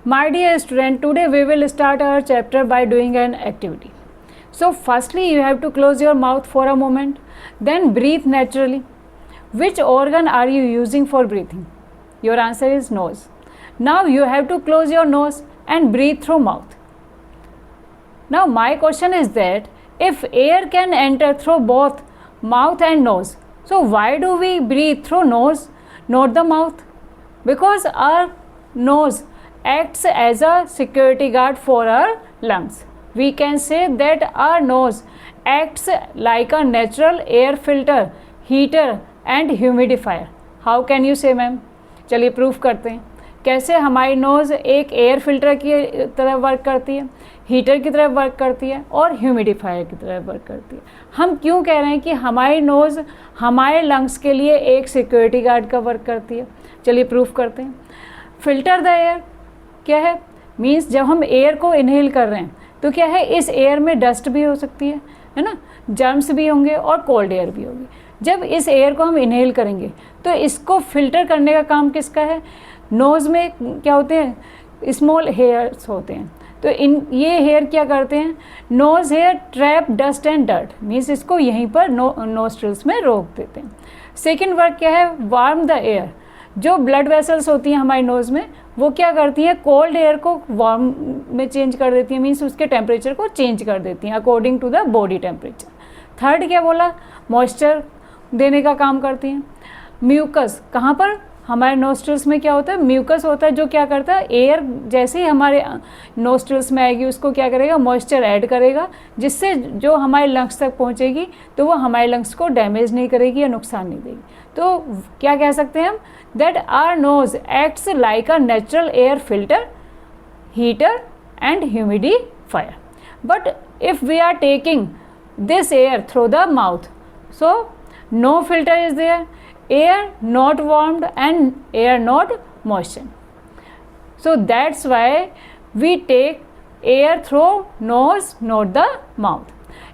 My dear student, today we will start our chapter by doing an activity. So firstly you have to close your mouth for a moment, then breathe naturally. Which organ are you using for breathing? Your answer is nose. Now you have to close your nose and breathe through mouth. Now my question is that if air can enter through both mouth and nose, so why do we breathe through nose, not the mouth? Because our nose acts as a security guard for our lungs. We can say that our nose acts like a natural air filter, heater and humidifier. How can you say ma'am? चलिए proof करते हैं कैसे हमारी nose एक air filter की तरह work करती है, हीटर की तरह वर्क करती है और ह्यूमिडिफायर की तरह वर्क करती है. हम क्यों कह रहे हैं कि हमारी नोज़ हमारे लंग्स के लिए एक सिक्योरिटी गार्ड का वर्क करती है? चलिए प्रूफ करते हैं. फिल्टर द एयर क्या है? मीन्स जब हम एयर को इनहेल कर रहे हैं तो क्या है, इस एयर में डस्ट भी हो सकती है ना, जर्म्स भी होंगे और कोल्ड एयर भी होगी. जब इस एयर को हम इनहेल करेंगे तो इसको फिल्टर करने का काम किसका है? नोज़ में क्या होते हैं, स्मॉल हेयर्स होते हैं. तो ये हेयर क्या करते हैं, nose hair trap dust and dirt, means इसको यहीं पर नोस्ट्रिल्स में रोक देते हैं. सेकेंड वर्क क्या है, वार्म द एयर. जो ब्लड वेसल्स होती हैं हमारी नोज़ में वो क्या करती हैं, कोल्ड एयर को वार्म में चेंज कर देती हैं, मीन्स उसके टेम्परेचर को चेंज कर देती हैं according to the body temperature. Third क्या बोला, मॉइस्चर देने का काम करती हैं. म्यूकस, कहाँ पर, हमारे नोस्ट्रिल्स में क्या होता है, म्यूकस होता है जो क्या करता है, एयर जैसे ही हमारे नोस्ट्रिल्स में आएगी उसको क्या करेगा, मॉइस्चर ऐड करेगा, जिससे जो हमारे लंग्स तक पहुंचेगी तो वो हमारे लंग्स को डैमेज नहीं करेगी या नुकसान नहीं देगी. तो क्या कह सकते हैं हम, that our nose acts like a natural air filter, heater and humidifier. But if we are taking this air through the mouth, so no filter is there, air not warmed and air not moistened. So that's why we take air through nose, not the mouth.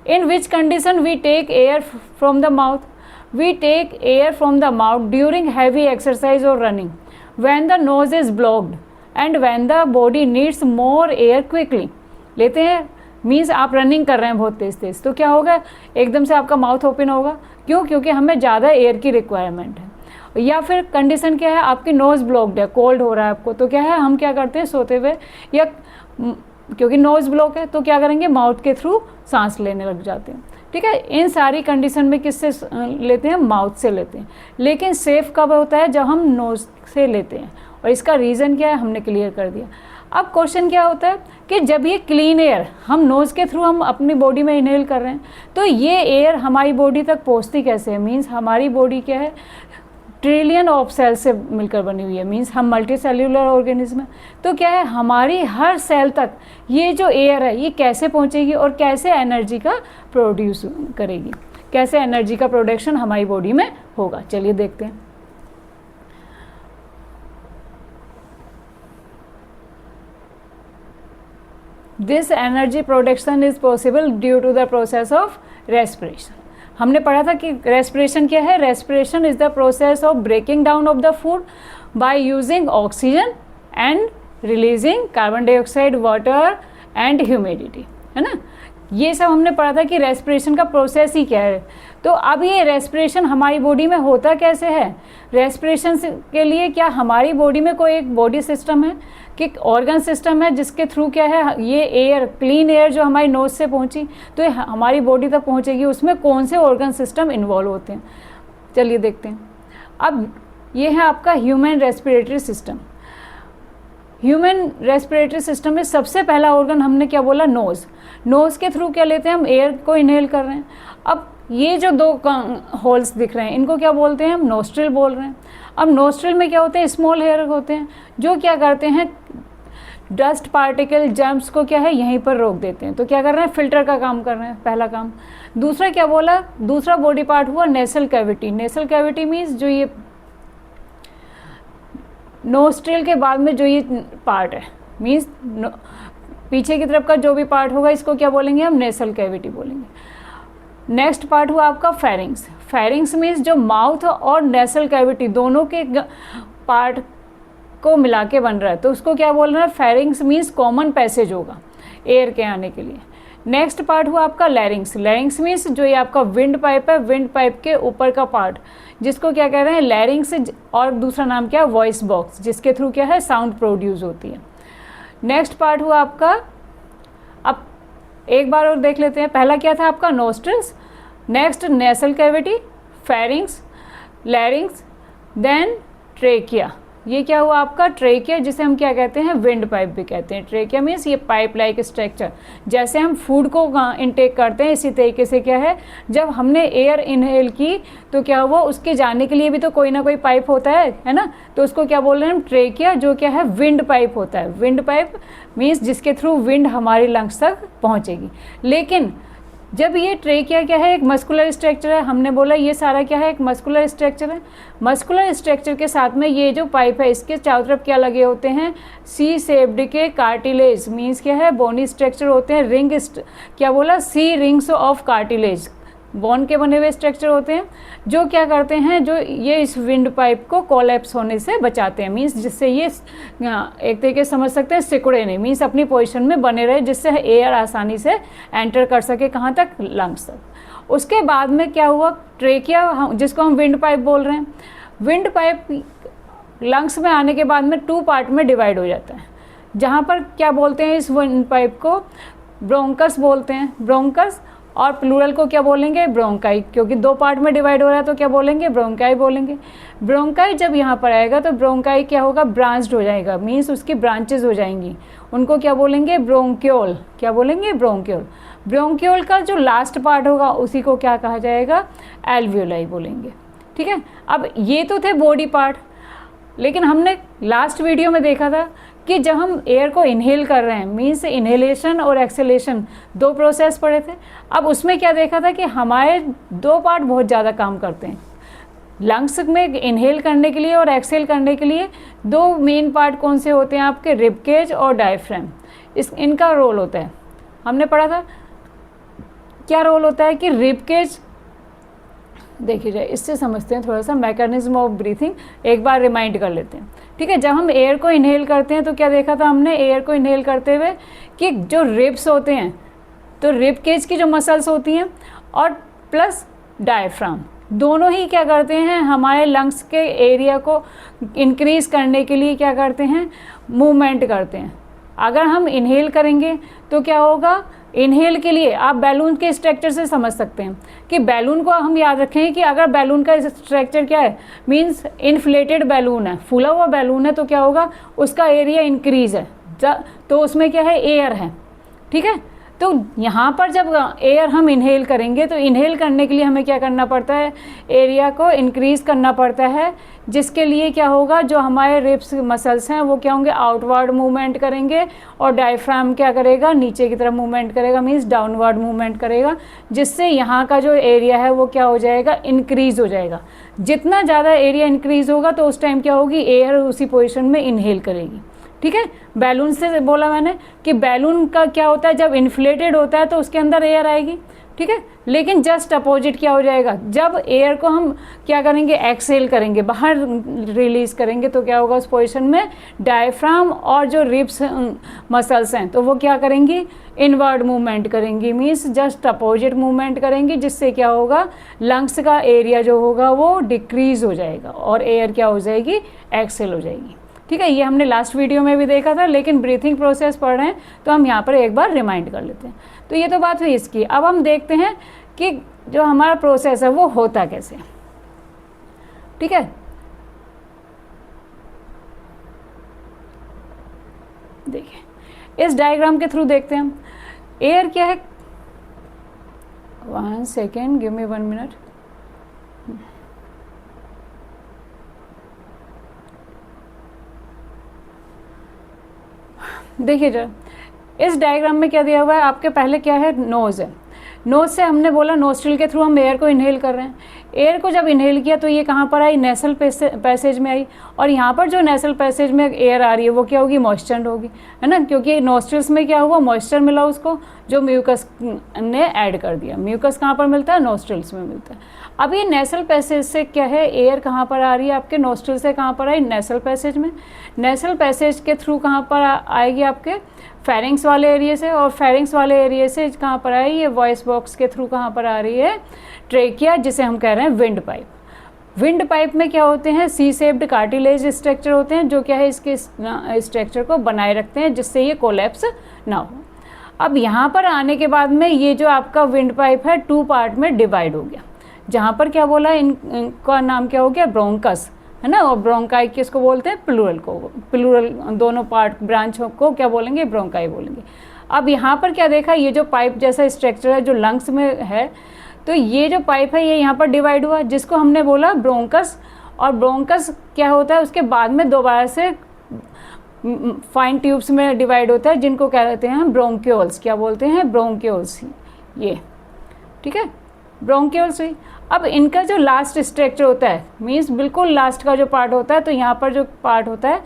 In which condition we take air from the mouth? We take air from the mouth during heavy exercise or running, when the nose is blocked and when the body needs more air quickly. लेते हैं, means आप running कर रहे हैं बहुत तेज़ तेज़, तो क्या होगा, एकदम से आपका माउथ ओपन होगा. क्यों? क्योंकि हमें ज़्यादा एयर की रिक्वायरमेंट है. या फिर कंडीशन क्या है, आपकी नोज़ ब्लॉक्ड है, कोल्ड हो रहा है आपको, तो क्या है, हम क्या करते हैं सोते हुए, या क्योंकि नोज़ ब्लॉक है तो क्या करेंगे, माउथ के थ्रू सांस लेने लग जाते हैं. ठीक है, इन सारी कंडीशन में किससे लेते हैं, माउथ से लेते हैं. लेकिन सेफ़ कब होता है, जब हम नोज़ से लेते हैं, और इसका रीज़न क्या है हमने क्लियर कर दिया. अब क्वेश्चन क्या होता है कि जब ये क्लीन एयर हम नोज़ के थ्रू हम अपनी बॉडी में इनहेल कर रहे हैं तो ये एयर हमारी बॉडी तक पहुंचती कैसे है. मींस हमारी बॉडी क्या है, ट्रिलियन ऑफ सेल से मिलकर बनी हुई है, मींस हम मल्टी सेल्यूलर ऑर्गेनिज्म है. तो क्या है, हमारी हर सेल तक ये जो एयर है ये कैसे पहुँचेगी और कैसे एनर्जी का प्रोड्यूस करेगी, कैसे एनर्जी का प्रोडक्शन हमारी बॉडी में होगा. चलिए देखते हैं. This energy production is possible due to the process of respiration. हमने पढ़ा था कि respiration क्या है, respiration is the process of breaking down of the food by using oxygen and releasing carbon dioxide, water and humidity, है ना. ये सब हमने पढ़ा था कि रेस्पिरेशन का प्रोसेस ही क्या है. तो अब ये रेस्पिरेशन हमारी बॉडी में होता कैसे है, रेस्पिरेशन के लिए क्या हमारी बॉडी में कोई एक बॉडी सिस्टम है कि ऑर्गन सिस्टम है जिसके थ्रू क्या है, ये एयर, क्लीन एयर जो हमारी नोज से पहुंची तो हमारी बॉडी तक पहुंचेगी, उसमें कौन से ऑर्गन सिस्टम इन्वॉल्व होते हैं. चलिए देखते हैं. अब ये है आपका human respiratory system. Human respiratory system में सबसे पहला ऑर्गन हमने क्या बोला, नोज़. नोज़ के थ्रू क्या लेते हैं, हम एयर को इनहेल कर रहे हैं. अब ये जो दो होल्स दिख रहे हैं इनको क्या बोलते हैं, हम नोस्ट्रिल बोल रहे हैं. अब नोस्ट्रिल में क्या होते हैं, स्मॉल हेयर होते हैं जो क्या करते हैं, डस्ट पार्टिकल, जर्म्स को क्या है यहीं पर रोक देते हैं. तो क्या कर रहे हैं, फिल्टर का काम कर रहे हैं, पहला काम. दूसरा क्या बोला, दूसरा बॉडी पार्ट हुआ nasal cavity. Nasal cavity means जो ये नोस्ट्रिल के बाद में जो ये पार्ट है, मीन्स पीछे की तरफ का जो भी पार्ट होगा इसको क्या बोलेंगे, हम नेसल कैविटी बोलेंगे. नेक्स्ट पार्ट हुआ आपका फेरिंग्स. फेरिंग्स मीन्स जो माउथ और नेसल कैविटी दोनों के पार्ट को मिला के बन रहा है, तो उसको क्या बोल रहा है, फेरिंग्स मीन्स कॉमन पैसेज होगा एयर के आने के लिए। नेक्स्ट पार्ट हुआ आपका लैरिंग्स। लैरिंग्स मीन्स जो ये आपका विंड पाइप है, विंड पाइप के ऊपर का पार्ट, जिसको क्या कह रहे हैं, लैरिंग्स, और दूसरा नाम क्या है, वॉइस बॉक्स, जिसके थ्रू क्या है, साउंड प्रोड्यूस होती है। नेक्स्ट पार्ट हुआ आपका, अब एक बार और देख लेते हैं, पहला क्या था आपका, nostrils, next nasal cavity, pharynx, larynx, then trachea. ये क्या हुआ आपका, ट्रेकिया, जिसे हम क्या कहते हैं, विंड पाइप भी कहते हैं। ट्रेकिया मीन्स ये पाइप लाइक स्ट्रक्चर, जैसे हम फूड को इनटेक करते हैं इसी तरीके से क्या है, जब हमने एयर इनहेल की तो क्या हुआ, उसके जाने के लिए भी तो कोई ना कोई पाइप होता है ना, तो उसको क्या बोल रहे हैं हम, ट्रेकिया, जो क्या है, विंड पाइप होता है। विंड पाइप मीन्स जिसके थ्रू विंड हमारी लंग्स तक पहुँचेगी। लेकिन जब ये ट्रेकिया क्या है, एक मस्कुलर स्ट्रक्चर है, हमने बोला ये सारा क्या है, एक मस्कुलर स्ट्रक्चर है। मस्कुलर स्ट्रक्चर के साथ में ये जो पाइप है, इसके चारों तरफ क्या लगे होते हैं, सी शेप्ड के कार्टिलेज, मीन्स क्या है, बोनी स्ट्रक्चर होते हैं, रिंग, क्या बोला, सी रिंग्स ऑफ कार्टिलेज, बोन के बने हुए स्ट्रक्चर होते हैं, जो क्या करते हैं, जो ये इस विंड पाइप को कोलैप्स होने से बचाते हैं, मीन्स जिससे ये एक तरीके से समझ सकते हैं सिकुड़े नहीं, मीन्स अपनी पोजीशन में बने रहे, जिससे एयर आसानी से एंटर कर सके, कहाँ तक, लंग्स तक। उसके बाद में क्या हुआ, ट्रेकिया, जिसको हम विंड पाइप बोल रहे हैं, विंड पाइप लंग्स में आने के बाद में 2 पार्ट में डिवाइड हो जाता है, जहाँ पर क्या बोलते हैं, इस विंड पाइप को ब्रोंकस बोलते हैं, ब्रोंकस, और प्लूरल को क्या बोलेंगे, ब्रोंकाई, क्योंकि 2 पार्ट में डिवाइड हो रहा है तो क्या बोलेंगे, ब्रोंकाई बोलेंगे। ब्रोंकाई जब यहाँ पर आएगा तो ब्रोंकाई क्या होगा, ब्रांच्ड हो जाएगा, मीन्स उसकी ब्रांचेज हो जाएंगी, उनको क्या बोलेंगे, ब्रोंक्योल, क्या बोलेंगे, ब्रोंक्योल। ब्रोंक्योल का जो लास्ट पार्ट होगा उसी को क्या कहा जाएगा, एल्वियोलाई बोलेंगे। ठीक है, अब ये तो थे बॉडी पार्ट, लेकिन हमने लास्ट वीडियो में देखा था कि जब हम एयर को इनहेल कर रहे हैं, मीन्स इनहेलेशन और एक्सेलेशन 2 प्रोसेस पढ़े थे। अब उसमें क्या देखा था कि हमारे 2 पार्ट बहुत ज़्यादा काम करते हैं लंग्स में इनहेल करने के लिए और एक्सेल करने के लिए। 2 मेन पार्ट कौन से होते हैं आपके, रिबकेज और डायफ्राम, इनका रोल होता है, हमने पढ़ा था क्या रोल होता है कि रिबकेज, देखिए जाए, इससे समझते हैं थोड़ा सा मैकेनिज्म ऑफ ब्रीथिंग, एक बार रिमाइंड कर लेते हैं। ठीक है, जब हम एयर को इनहेल करते हैं तो क्या देखा था हमने, एयर को इनहेल करते हुए कि जो रिब्स होते हैं, तो रिब केज की जो मसल्स होती हैं और प्लस डायफ्राम, दोनों ही क्या करते हैं, हमारे लंग्स के एरिया को इंक्रीज़ करने के लिए क्या करते हैं, मूवमेंट करते हैं। अगर हम इनहेल करेंगे तो क्या होगा, इनहेल के लिए आप बैलून के स्ट्रक्चर से समझ सकते हैं कि बैलून को हम याद रखें कि अगर बैलून का स्ट्रक्चर क्या है, मीन्स इन्फ्लेटेड बैलून है, फूला हुआ बैलून है, तो क्या होगा, उसका एरिया इंक्रीज है, तो उसमें क्या है, एयर है। ठीक है, तो यहाँ पर जब एयर हम इनहेल करेंगे तो इनहेल करने के लिए हमें क्या करना पड़ता है, एरिया को इंक्रीज़ करना पड़ता है, जिसके लिए क्या होगा, जो हमारे रिब्स मसल्स हैं वो क्या होंगे, आउटवर्ड मूवमेंट करेंगे, और डायफ्राम क्या करेगा, नीचे की तरफ मूवमेंट करेगा, मीन्स डाउनवर्ड मूवमेंट करेगा, जिससे यहाँ का जो एरिया है वो क्या हो जाएगा, इंक्रीज़ हो जाएगा। जितना ज़्यादा एरिया इंक्रीज़ होगा तो उस टाइम क्या होगी, एयर उसी पोजिशन में इनहेल करेगी। ठीक है, बैलून से बोला मैंने कि बैलून का क्या होता है, जब इन्फ्लेटेड होता है तो उसके अंदर एयर आएगी। ठीक है, लेकिन जस्ट अपोजिट क्या हो जाएगा, जब एयर को हम क्या करेंगे, एक्सेल करेंगे, बाहर रिलीज करेंगे, तो क्या होगा, उस पोजीशन में डायफ्राम और जो रिब्स मसल्स हैं तो वो क्या करेंगी, इनवर्ड मूवमेंट करेंगी, मीन्स जस्ट अपोजिट मूवमेंट करेंगी, जिससे क्या होगा, लंग्स का एरिया जो होगा वो डिक्रीज हो जाएगा और एयर क्या हो जाएगी, एक्सेल हो जाएगी। ठीक है, ये हमने लास्ट वीडियो में भी देखा था, लेकिन ब्रीथिंग प्रोसेस पढ़ रहे हैं तो हम यहाँ पर एक बार रिमाइंड कर लेते हैं। तो ये तो बात हुई इसकी। अब हम देखते हैं कि जो हमारा प्रोसेस है वो होता कैसे। ठीक है, देखिए इस डायग्राम के थ्रू देखते हैं हम। एयर क्या है, 1 सेकेंड, गिव मी 1 मिनट। देखिए जरा, इस डायग्राम में क्या दिया हुआ है आपके, पहले क्या है, नोज़ है, नोज़ से हमने बोला नोस्ट्रिल के थ्रू हम एयर को इनहेल कर रहे हैं। एयर को जब इनहेल किया तो ये कहाँ पर आई, नेसल पैसेज में आई, और यहाँ पर जो नेसल पैसेज में एयर आ रही है वो क्या होगी, मॉइस्चर होगी, है ना, क्योंकि नोस्ट्रिल्स में क्या हुआ, मॉइस्चर मिला उसको, जो म्यूकस ने ऐड कर दिया। म्यूकस कहाँ पर मिलता है, नोस्ट्रिल्स में मिलता है। अब ये नेसल पैसेज से क्या है, एयर कहाँ पर आ रही है आपके, नोस्ट्रिल से कहाँ पर आई, नेसल पैसेज में। नेसल पैसेज के थ्रू कहाँ पर आएगी, आपके फेरिंग्स वाले एरिया से, और फेरिंग्स वाले एरिया से कहाँ पर आई, ये वॉइस बॉक्स के थ्रू कहाँ पर आ रही है, ट्रेकिया, जिसे हम कह रहे हैं विंड पाइप। विंड पाइप में क्या होते हैं, सी शेप्ड कार्टिलेज स्ट्रक्चर होते हैं, जो क्या है, इसके स्ट्रक्चर को बनाए रखते हैं जिससे ये कोलैप्स ना हो। अब यहाँ पर आने के बाद में ये जो आपका विंड पाइप है 2 पार्ट में डिवाइड हो गया, जहाँ पर क्या बोला, इनका नाम क्या हो गया, ब्रोंकस, है ना, और ब्रोंकाई किसको बोलते हैं, प्लूरल को, प्लूरल दोनों पार्ट ब्रांच को क्या बोलेंगे, ब्रोंकाई बोलेंगे। अब यहाँ पर क्या देखा, ये जो पाइप जैसा स्ट्रक्चर है जो लंग्स में है, तो ये जो पाइप है ये यहाँ पर डिवाइड हुआ, जिसको हमने बोला ब्रोंकस, और ब्रोंकस क्या होता है, उसके बाद में दोबारा से फाइन ट्यूब्स में डिवाइड होता है, जिनको कहते हैं ब्रोंक्यूल्स, क्या बोलते हैं, ब्रोंक्यूल्स, ये ठीक है, ब्रोंक्यूल्स हुई। अब इनका जो लास्ट स्ट्रक्चर होता है, मीन्स बिल्कुल लास्ट का जो पार्ट होता है, तो यहाँ पर जो पार्ट होता है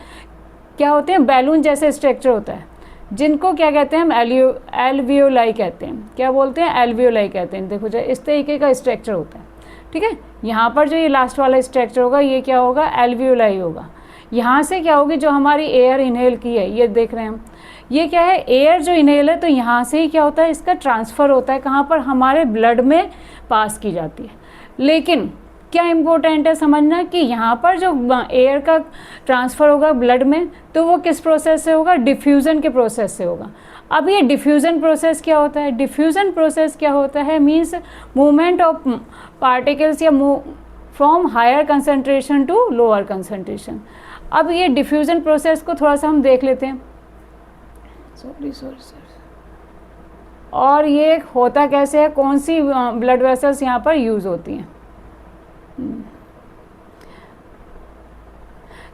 क्या होते हैं, बैलून जैसे स्ट्रक्चर होता है, जिनको क्या कहते हैं, हम एल्वियोलाई कहते हैं, क्या बोलते हैं, एल्वियोलाई कहते हैं। देखो जो इस तरीके का स्ट्रक्चर होता है, ठीक है। यहाँ पर जो ये लास्ट वाला स्ट्रक्चर होगा ये क्या होगा, एल्वियोलाई होगा। यहाँ से क्या होगी, जो हमारी एयर इनहेल की है, ये देख रहे हैं हम, ये क्या है, एयर जो इनहेल है, तो यहाँ से ही क्या होता है, इसका ट्रांसफ़र होता है कहाँ पर, हमारे ब्लड में पास की जाती है। लेकिन क्या इम्पोर्टेंट है समझना कि यहाँ पर जो एयर का ट्रांसफ़र होगा ब्लड में, तो वो किस प्रोसेस से होगा, डिफ्यूज़न के प्रोसेस से होगा। अब ये डिफ्यूज़न प्रोसेस क्या होता है, डिफ्यूज़न प्रोसेस क्या होता है, मीन्स मूवमेंट ऑफ पार्टिकल्स या from higher concentration to lower concentration. अब ये डिफ्यूज़न प्रोसेस को थोड़ा सा हम देख लेते हैं, सॉरी, और ये होता कैसे है, कौन सी ब्लड वेसल्स यहाँ पर यूज़ होती हैं।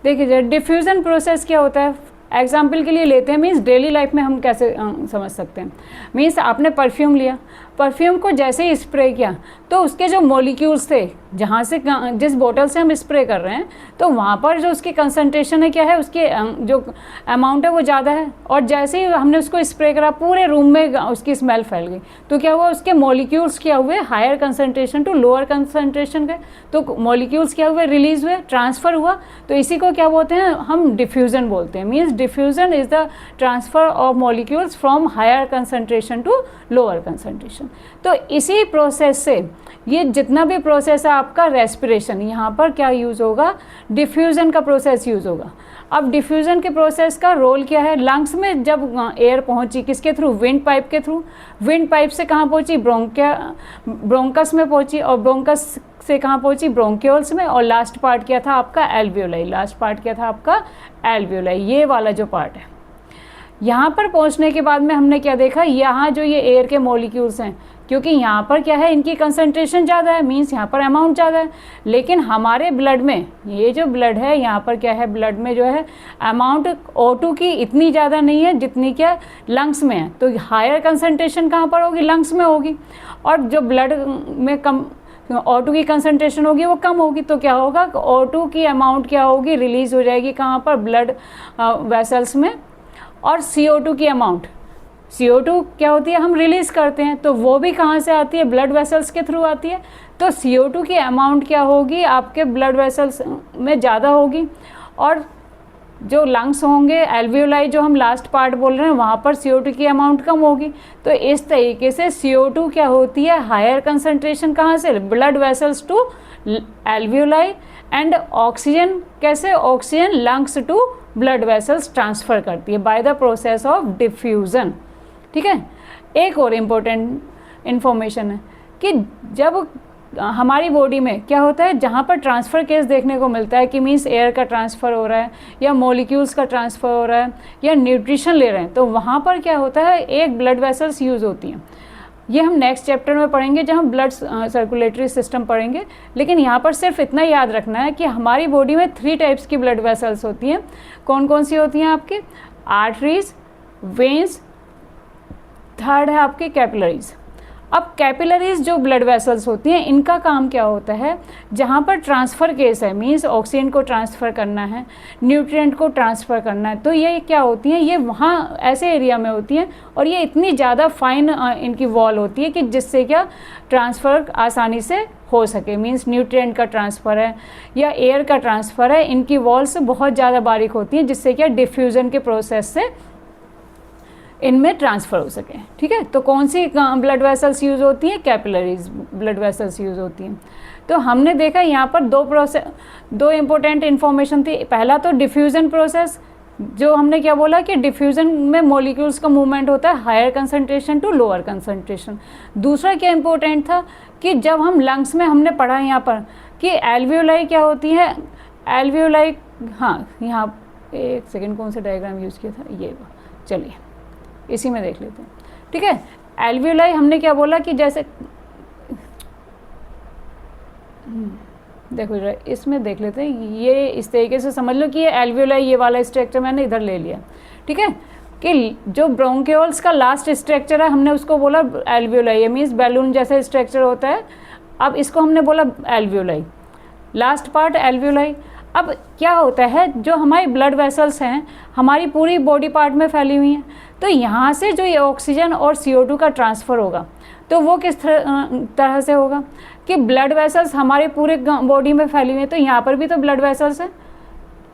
देखिए डिफ्यूज़न प्रोसेस क्या होता है, एग्जाम्पल के लिए लेते हैं, मीन्स डेली लाइफ में हम कैसे समझ सकते हैं। मीन्स आपने परफ्यूम लिया, परफ्यूम को जैसे ही स्प्रे किया तो उसके जो मॉलिक्यूल्स थे, जहाँ से जिस बोतल से हम स्प्रे कर रहे हैं, तो वहाँ पर जो उसकी कंसंट्रेशन है क्या है, उसके जो अमाउंट है वो ज़्यादा है, और जैसे ही हमने उसको स्प्रे करा पूरे रूम में उसकी स्मेल फैल गई, तो क्या हुआ, उसके मॉलिक्यूल्स क्या हुए, higher concentration to lower concentration गए, तो मॉलिक्यूल्स क्या हुए, रिलीज हुए, ट्रांसफ़र हुआ, तो इसी को क्या बोलते हैं, हम डिफ्यूज़न बोलते हैं। Means diffusion is the transfer of molecules from higher concentration to lower concentration. तो इसी प्रोसेस से ये जितना भी प्रोसेस है आपका रेस्पिरेशन, यहाँ पर क्या यूज़ होगा, डिफ्यूज़न का प्रोसेस यूज़ होगा। अब डिफ्यूज़न के प्रोसेस का रोल क्या है, लंग्स में जब एयर पहुँची किसके थ्रू, विंड पाइप के थ्रू, विंड पाइप से कहाँ पहुँची, ब्रोंकस में पहुँची, और ब्रोंकस से कहाँ पहुँची, ब्रोंक्यूल्स में, और लास्ट पार्ट क्या था आपका, एल्वियोलाई, लास्ट पार्ट क्या था आपका, एल्वियोलाई, ये वाला जो पार्ट है। यहाँ पर पहुँचने के बाद में हमने क्या देखा, यहाँ जो ये एयर के मॉलिक्यूल्स हैं, क्योंकि यहाँ पर क्या है, इनकी कंसंट्रेशन ज़्यादा है, मीन्स यहाँ पर अमाउंट ज़्यादा है, लेकिन हमारे ब्लड में, ये जो ब्लड है यहाँ पर क्या है, ब्लड में जो है अमाउंट O2 की इतनी ज़्यादा नहीं है जितनी क्या लंग्स में है, तो हायर कंसंट्रेशन कहाँ पर होगी, लंग्स में होगी, और जो ब्लड में कम O2 की कंसंट्रेशन होगी वो कम होगी, तो क्या होगा, O2 की अमाउंट क्या होगी, रिलीज़ हो जाएगी कहाँ पर, ब्लड वेसल्स में, और CO2 की अमाउंट, CO2 क्या होती है, हम रिलीज़ करते हैं, तो वो भी कहाँ से आती है, ब्लड वेसल्स के थ्रू आती है, तो CO2 की अमाउंट क्या होगी, आपके ब्लड वेसल्स में ज़्यादा होगी, और जो लंग्स होंगे, एल्वियोलाई जो हम लास्ट पार्ट बोल रहे हैं, वहाँ पर CO2 की अमाउंट कम होगी। तो इस तरीके से CO2 क्या होती है, हायर कंसंट्रेशन कहाँ से, blood vessels to alveoli, and oxygen कैसे, oxygen lungs to blood vessels transfer करती है by the process of diffusion. ठीक है, एक और इम्पोर्टेंट इन्फॉर्मेशन है कि जब हमारी बॉडी में क्या होता है, जहाँ पर ट्रांसफ़र केस देखने को मिलता है कि मीन्स एयर का ट्रांसफ़र हो रहा है, या मॉलिक्यूल्स का ट्रांसफ़र हो रहा है, या न्यूट्रिशन ले रहे हैं, तो वहाँ पर क्या होता है, एक ब्लड वेसल्स यूज़ होती हैं। ये हम नेक्स्ट चैप्टर में पढ़ेंगे जब हम ब्लड सर्कुलेटरी सिस्टम पढ़ेंगे, लेकिन यहाँ पर सिर्फ इतना याद रखना है कि हमारी बॉडी में 3 टाइप्स की ब्लड वेसल्स होती हैं। कौन कौन सी होती हैं आपकी, आर्टरीज, वेन्स, थर्ड है आपके कैपिलरीज। अब कैपिलरीज जो ब्लड वेसल्स होती हैं, इनका काम क्या होता है, जहाँ पर ट्रांसफ़र केस है, मींस ऑक्सीजन को ट्रांसफ़र करना है, न्यूट्रिएंट को ट्रांसफ़र करना है, तो ये क्या होती हैं, ये वहाँ ऐसे एरिया में होती हैं और ये इतनी ज़्यादा फाइन इनकी वॉल होती है कि जिससे क्या ट्रांसफ़र आसानी से हो सके, मींस न्यूट्रिएंट का ट्रांसफ़र है या एयर का ट्रांसफ़र है, इनकी वॉल्स बहुत ज़्यादा बारीक होती हैं जिससे क्या डिफ्यूज़न के प्रोसेस से इनमें ट्रांसफ़र हो सके। ठीक है, तो कौन सी ब्लड वेसल्स यूज़ होती हैं, कैपिलरीज ब्लड वेसल्स यूज़ होती हैं। तो हमने देखा यहाँ पर दो इम्पोर्टेंट इन्फॉर्मेशन थी। पहला तो डिफ्यूज़न प्रोसेस, जो हमने क्या बोला कि डिफ्यूज़न में मॉलिक्यूल्स का मूवमेंट होता है higher concentration to lower concentration. दूसरा क्या इम्पोर्टेंट था कि जब हम लंग्स में हमने पढ़ा यहाँ पर कि एल्वियोलाई क्या होती है, एल्वियोलाई, हाँ यहाँ एक सेकेंड कौन सा डायग्राम यूज़ किया था, ये चलिए इसी में देख लेते हैं। ठीक है, एल्वियोलाई हमने क्या बोला कि जैसे देखो इसमें देख लेते हैं, ये इस तरीके से समझ लो कि ये एल्वियोलाई, ये वाला स्ट्रक्चर मैंने इधर ले लिया। ठीक है, कि जो ब्रोंकियोल्स का लास्ट स्ट्रक्चर है हमने उसको बोला एल्वियोलाई, ये मीन्स बैलून जैसा स्ट्रक्चर होता है। अब इसको हमने बोला एल्वियोलाई, लास्ट पार्ट एल्वियोलाई। अब क्या होता है, जो हमारी ब्लड वेसल्स हैं हमारी पूरी बॉडी पार्ट में फैली हुई हैं, तो यहाँ से जो ये ऑक्सीजन और CO2 का ट्रांसफ़र होगा तो वो किस तरह से होगा कि ब्लड वेसल्स हमारे पूरे बॉडी में फैली हुई हैं, तो यहाँ पर भी तो ब्लड वेसल्स हैं।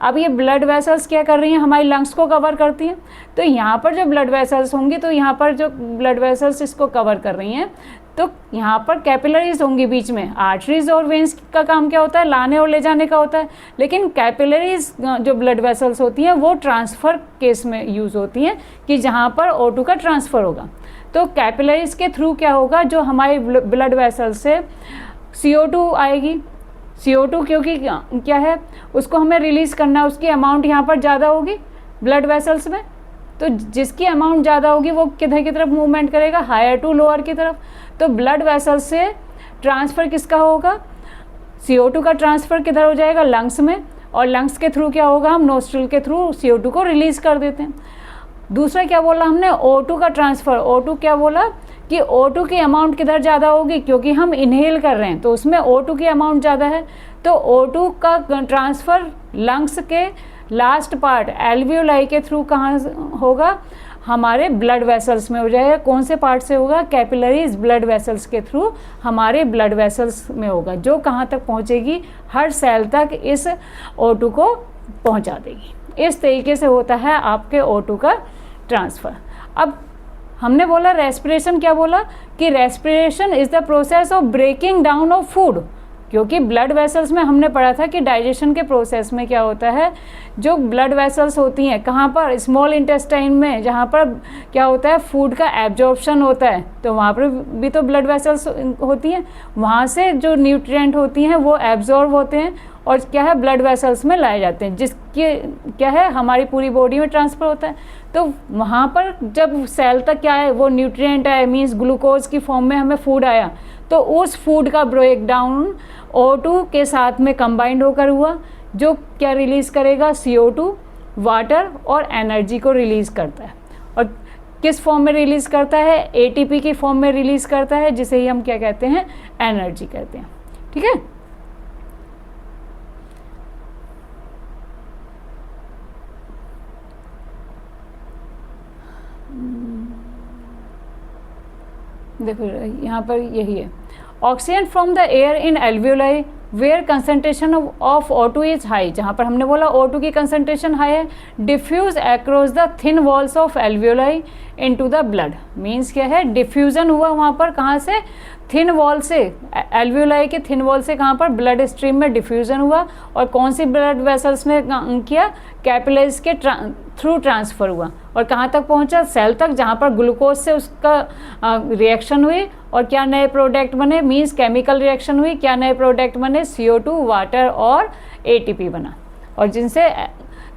अब ये ब्लड वेसल्स क्या कर रही हैं, हमारी लंग्स को कवर करती हैं, तो यहाँ पर जो ब्लड वेसल्स होंगी तो यहाँ पर जो ब्लड वेसल्स इसको कवर कर रही हैं, तो यहाँ पर कैपिलरीज होंगी बीच में। आर्टरीज और वेंस का काम क्या होता है, लाने और ले जाने का होता है, लेकिन कैपिलरीज जो ब्लड वेसल्स होती हैं वो ट्रांसफ़र केस में यूज़ होती हैं कि जहाँ पर O2 का ट्रांसफ़र होगा। तो कैपिलरीज के थ्रू क्या होगा, जो हमारे ब्लड वेसल्स से CO2 आएगी, CO2 क्योंकि क्या है उसको हमें रिलीज़ करना है, उसकी अमाउंट यहाँ पर ज़्यादा होगी ब्लड वेसल्स में, तो जिसकी अमाउंट ज़्यादा होगी वो किधर की तरफ मूवमेंट करेगा, हायर टू लोअर की तरफ। तो ब्लड वेसल्स से ट्रांसफ़र किसका होगा, CO2 का ट्रांसफ़र किधर हो जाएगा, लंग्स में, और लंग्स के थ्रू क्या होगा, हम नोस्ट्रिल के थ्रू CO2 को रिलीज़ कर देते हैं। दूसरा क्या बोला हमने, O2 का ट्रांसफ़र। O2 क्या बोला कि O2 की अमाउंट किधर ज़्यादा होगी, क्योंकि हम इनहेल कर रहे हैं तो उसमें O2 की अमाउंट ज़्यादा है, तो O2 का ट्रांसफ़र लंग्स के लास्ट पार्ट एल्वियोलाई के थ्रू कहाँ होगा, हमारे ब्लड वेसल्स में हो जाएगा। कौन से पार्ट से होगा, कैपिलरीज ब्लड वेसल्स के थ्रू हमारे ब्लड वेसल्स में होगा, जो कहाँ तक पहुँचेगी, हर सेल तक इस O2 को पहुँचा देगी। इस तरीके से होता है आपके O2 का ट्रांसफ़र। अब हमने बोला रेस्पिरेशन, क्या बोला कि respiration is the process of breaking down of food, क्योंकि ब्लड वेसल्स में हमने पढ़ा था कि डाइजेशन के प्रोसेस में क्या होता है, जो ब्लड वेसल्स होती हैं कहाँ पर, स्मॉल इंटेस्टाइन में, जहाँ पर क्या होता है फूड का एब्जॉर्प्शन होता है, तो वहाँ पर भी तो ब्लड वेसल्स होती हैं, वहाँ से जो न्यूट्रिएंट होती हैं वो एब्जॉर्ब होते हैं और क्या है ब्लड वेसल्स में लाए जाते हैं, जिसके क्या है हमारी पूरी बॉडी में ट्रांसफ़र होता है। तो वहाँ पर जब सेल तक क्या है वो न्यूट्रिएंट आए, मीन्स ग्लूकोज की फॉर्म में हमें फूड आया, तो उस फूड का ब्रेक डाउन O2 के साथ में कंबाइंड होकर हुआ, जो क्या रिलीज़ करेगा, CO2, वाटर और एनर्जी को रिलीज़ करता है। और किस फॉर्म में रिलीज़ करता है, ATP की फॉर्म में रिलीज़ करता है, जिसे ही हम क्या कहते हैं, एनर्जी कहते हैं। ठीक है, देखो यहाँ पर यही है, oxygen from the air in alveoli where concentration of O2 is high, जहाँ पर हमने बोला O2 की कंसनट्रेशन हाई है, diffuse across the thin walls of alveoli into the blood, means क्या है, डिफ्यूज़न हुआ वहाँ पर, कहाँ से, थिन वॉल से, एल्वियोलाई के थिन वॉल से कहाँ पर, ब्लड स्ट्रीम में डिफ्यूज़न हुआ, और कौन सी ब्लड वेसल्स में किया, कैपिलरीज के थ्रू ट्रांसफ़र हुआ, और कहाँ तक पहुँचा, सेल तक, जहाँ पर ग्लूकोज से उसका रिएक्शन हुई और क्या नए प्रोडक्ट बने, मीन्स केमिकल रिएक्शन हुई, क्या नए प्रोडक्ट बने, CO2, वाटर और ATP बना, और जिनसे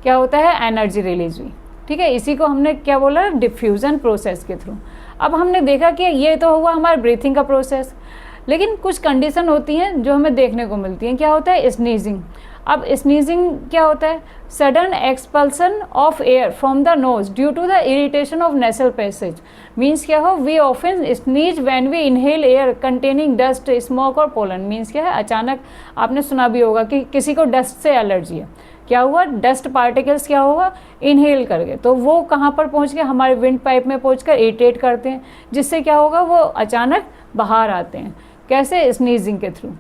क्या होता है, एनर्जी रिलीज हुई। ठीक है, इसी को हमने क्या बोला, डिफ्यूज़न प्रोसेस के थ्रू। अब हमने देखा कि ये तो हुआ हमारा ब्रीथिंग का प्रोसेस, लेकिन कुछ कंडीशन होती हैं जो हमें देखने को मिलती हैं। क्या होता है, स्नीजिंग। अब स्नीजिंग क्या होता है? Sudden expulsion of air from the nose due to the irritation of nasal passage. Means क्या हो? We often sneeze when we inhale air containing dust, smoke और पोलन। मीन्स क्या है? अचानक आपने सुना भी होगा कि किसी को डस्ट से एलर्जी है, क्या हुआ? डस्ट पार्टिकल्स क्या होगा? इनहेल कर गए, तो वो कहाँ पर पहुँच गए? हमारे विंड पाइप में पहुँच कर इरिटेट करते हैं, जिससे क्या होगा? वो अचानक बाहर आते हैं। कैसे? स्नीजिंग के थ्रू।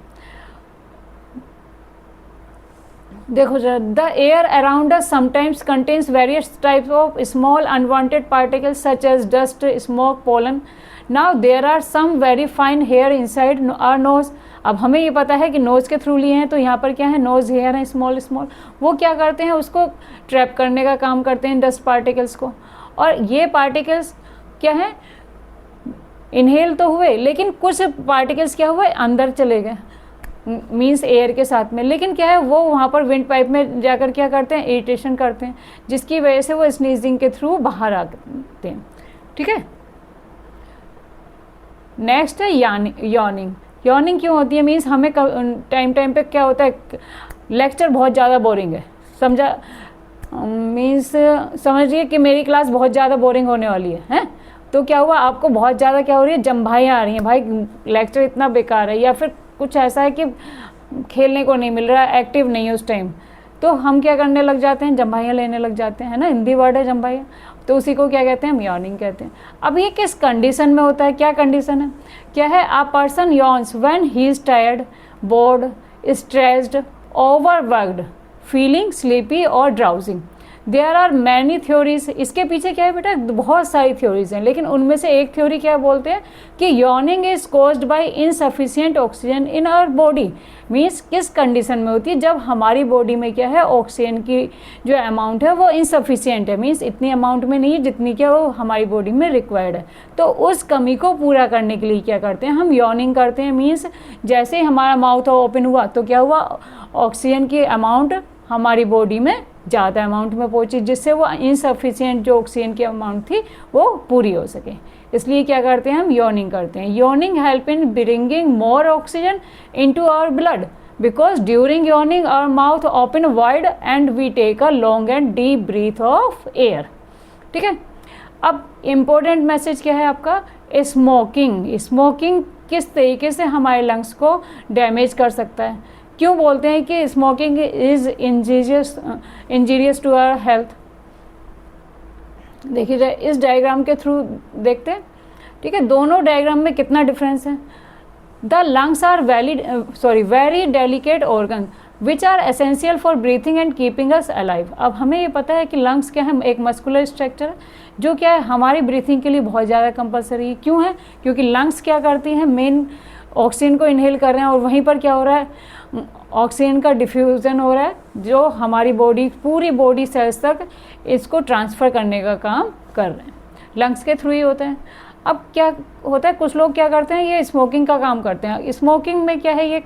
देखो जरा, the air around us sometimes contains various types of small unwanted particles such as dust, smoke, pollen. Now there are some very fine hair inside our nose. अब हमें ये पता है कि नोज के थ्रू लिए हैं, तो यहाँ पर क्या है? नोज हेयर है स्मॉल स्मॉल, वो क्या करते हैं? उसको ट्रैप करने का काम करते हैं, डस्ट पार्टिकल्स को। और ये पार्टिकल्स क्या है? इनहेल तो हुए, लेकिन कुछ पार्टिकल्स क्या हुए? अंदर चले गए, मीन्स एयर के साथ में। लेकिन क्या है? वो वहाँ पर विंड पाइप में जाकर क्या करते हैं? इरिटेशन करते हैं, जिसकी वजह से वो स्नीजिंग के थ्रू बाहर आते हैं। ठीक है। नेक्स्ट है यॉर्निंग। यॉर्निंग क्यों होती है? मीन्स हमें टाइम पे क्या होता है? लेक्चर बहुत ज़्यादा बोरिंग है, समझा? मीन्स समझिए कि मेरी क्लास बहुत ज़्यादा बोरिंग होने वाली है, तो क्या हुआ? आपको बहुत ज़्यादा क्या हो रही है? जम्भाइयाँ आ रही हैं, भाई लेक्चर इतना बेकार है, या फिर कुछ ऐसा है कि खेलने को नहीं मिल रहा है, एक्टिव नहीं है उस टाइम, तो हम क्या करने लग जाते हैं? जम्भाइयाँ लेने लग जाते हैं, है ना? हिंदी वर्ड है जम्भाइयाँ, तो उसी को क्या कहते हैं? हम यॉर्निंग कहते हैं। अब ये किस कंडीशन में होता है? क्या कंडीशन है? क्या है? A person yawns when he is tired, bored, stressed, overworked, feeling sleepy और drowsing. There are many theories. इसके पीछे क्या है बेटा? बहुत सारी थ्योरीज हैं, लेकिन उनमें से एक थ्योरी क्या बोलते हैं कि yawning is caused by insufficient oxygen in our body. Means किस कंडीशन में होती है? जब हमारी बॉडी में क्या है? ऑक्सीजन की जो अमाउंट है वो इनसफिशिएंट है, मीन्स इतनी अमाउंट में नहीं है जितनी क्या वो हमारी बॉडी में रिक्वायर्ड है। तो उस कमी को पूरा करने के लिए क्या करते हैं? हम यॉर्निंग करते हैं। मीन्स जैसे ही हमारा माउथ ओपन हुआ तो क्या हुआ? ऑक्सीजन की अमाउंट हमारी बॉडी में ज़्यादा अमाउंट में पहुंची, जिससे वो इनसफिशिएंट जो ऑक्सीजन की अमाउंट थी वो पूरी हो सके। इसलिए क्या करते हैं? हम यॉर्निंग करते हैं। Yawning help in bringing more oxygen into our blood, because during yawning our mouth open wide and we take a long and deep breath of air. ठीक है। अब इम्पोर्टेंट मैसेज क्या है आपका? स्मोकिंग। स्मोकिंग किस तरीके से हमारे लंग्स को डैमेज कर सकता है? क्यों बोलते हैं कि smoking is injurious to our health? देखिए इस डायग्राम के थ्रू देखते हैं। ठीक है, दोनों डायग्राम में कितना डिफरेंस है। The lungs are very delicate organ which are essential for breathing and keeping us alive. अब हमें ये पता है कि लंग्स क्या है? एक मस्कुलर स्ट्रक्चर जो क्या है? हमारी ब्रीथिंग के लिए बहुत ज़्यादा कंपलसरी है। क्यों है? क्योंकि लंग्स क्या करती हैं? मेन ऑक्सीजन को इनहेल कर रहे हैं, और वहीं पर क्या हो रहा है? ऑक्सीजन का डिफ्यूज़न हो रहा है, जो हमारी बॉडी, पूरी बॉडी सेल्स तक इसको ट्रांसफ़र करने का काम कर रहे हैं। लंग्स के थ्रू ही होता है। अब क्या होता है? कुछ लोग क्या करते हैं? ये स्मोकिंग का काम करते हैं। स्मोकिंग में क्या है? ये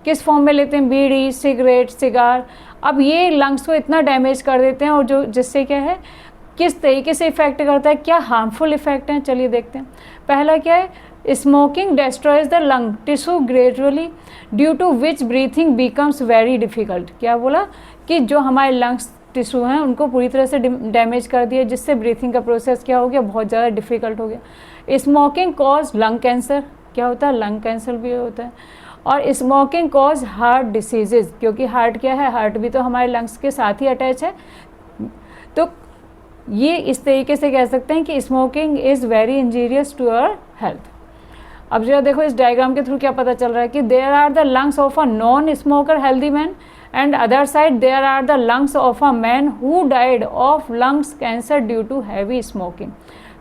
किस फॉर्म में लेते हैं? बीड़ी, सिगरेट, सिगार। अब ये लंग्स को इतना डैमेज कर देते हैं, और जो जिससे क्या है, किस तरीके से इफेक्ट करता है, क्या हार्मफुल इफेक्ट हैं, चलिए देखते हैं। पहला क्या है? Smoking destroys the lung tissue gradually due to which breathing becomes very difficult. क्या बोला? कि जो हमारे लंग्स टिश्यू हैं उनको पूरी तरह से डैमेज कर दिया, जिससे ब्रीथिंग का प्रोसेस क्या हो गया? बहुत ज़्यादा डिफ़िकल्ट हो गया। Smoking cause lung cancer. क्या होता है? लंग कैंसर भी होता है। और स्मोकिंग कॉज हार्ट डिसीजेज, क्योंकि हार्ट क्या है? हार्ट भी तो हमारे लंग्स के साथ ही अटैच है। तो ये इस तरीके से कह सकते हैं कि smoking is very injurious to our health. अब जरा देखो इस डायग्राम के थ्रू क्या पता चल रहा है कि there are the lungs of a non smoker healthy man, and other side there are the lungs of a man who died of lungs cancer due to heavy smoking.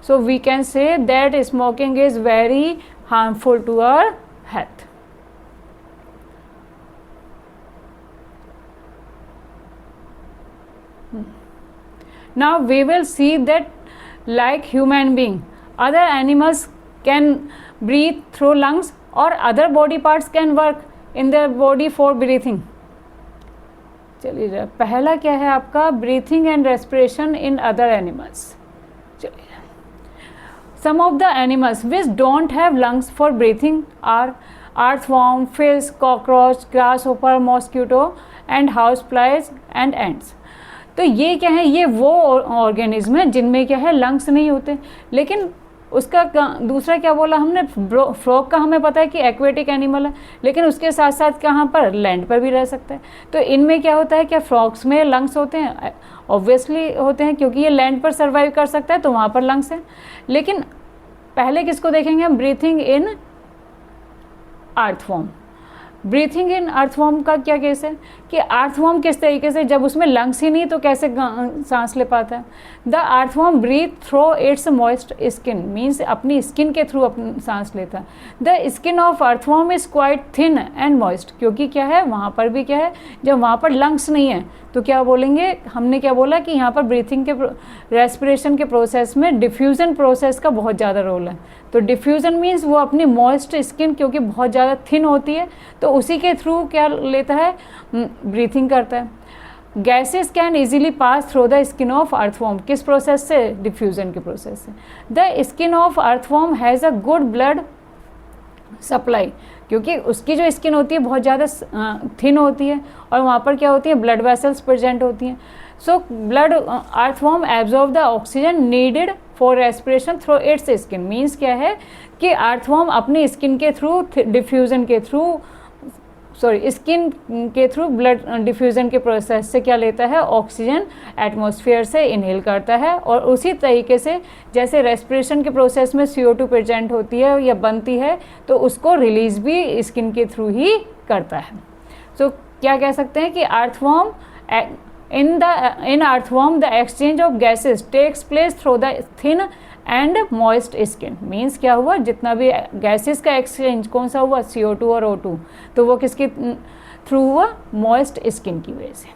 So we can say that smoking is very harmful to our health. Now we will see that like human being, other animals can breathe through lungs, or other body parts can work in their body for breathing. चलिए पहला क्या है आपका? breathing and respiration in other animals. चलिए, some of the animals which don't have lungs for breathing are earthworm, fish, cockroach, grasshopper, mosquito and house flies and ends. तो ये क्या है, ये वो ऑर्गेनिज्म है जिनमें क्या है लंग्स नहीं होते। लेकिन उसका दूसरा क्या बोला हमने, फ्रॉग का हमें पता है कि एक्वेटिक एनिमल है, लेकिन उसके साथ साथ कहाँ पर, लैंड पर भी रह सकता है। तो इनमें क्या होता है, क्या फ्रॉग्स में लंग्स होते हैं? ऑब्वियसली होते हैं, क्योंकि ये लैंड पर सर्वाइव कर सकता है तो वहाँ पर लंग्स हैं। लेकिन पहले किसको देखेंगे हम, ब्रीथिंग इन अर्थवॉर्म। ब्रीथिंग इन अर्थवॉर्म का क्या केस है कि अर्थवॉर्म किस तरीके से, जब उसमें लंग्स ही नहीं तो कैसे सांस ले पाता है। The earthworm breathe through its moist skin, means अपनी स्किन के थ्रू अपनी सांस लेता है। The skin of earthworm is quite thin and moist, क्योंकि क्या है वहाँ पर भी क्या है, जब वहाँ पर लंग्स नहीं है तो क्या बोलेंगे, हमने क्या बोला कि यहाँ पर ब्रीथिंग के रेस्पिरेशन के प्रोसेस में डिफ्यूज़न प्रोसेस का बहुत ज़्यादा रोल है। तो डिफ्यूज़न मीन्स वो अपनी मॉइस्ट स्किन क्योंकि बहुत ज़्यादा थिन होती है तो उसी के थ्रू क्या लेता है, ब्रीथिंग करता है। Gases can easily pass through the skin of earthworm, किस प्रोसेस से, डिफ्यूज़न के प्रोसेस से। The skin of earthworm has a good blood supply, क्योंकि उसकी जो स्किन होती है बहुत ज़्यादा थिन होती है और वहाँ पर क्या होती है, ब्लड वेसल्स प्रेजेंट होती हैं। So blood earthworm absorb the oxygen needed for respiration through it's skin, means क्या है कि अर्थवॉर्म अपनी स्किन के थ्रू, डिफ्यूज़न के थ्रू, स्किन के थ्रू ब्लड डिफ्यूज़न के प्रोसेस से क्या लेता है, ऑक्सीजन एटमॉस्फेयर से इनहेल करता है। और उसी तरीके से जैसे रेस्पिरेशन के प्रोसेस में CO2 प्रेजेंट होती है या बनती है तो उसको रिलीज़ भी स्किन के थ्रू ही करता है। सो क्या कह सकते हैं कि earthworm in earthworm the exchange of gases takes place through the thin and moist skin, means क्या हुआ, जितना भी गैसेस का एक्सचेंज कौन सा हुआ, CO2 और O2, तो वो किसके थ्रू हुआ, मॉइस्ट स्किन की वजह से।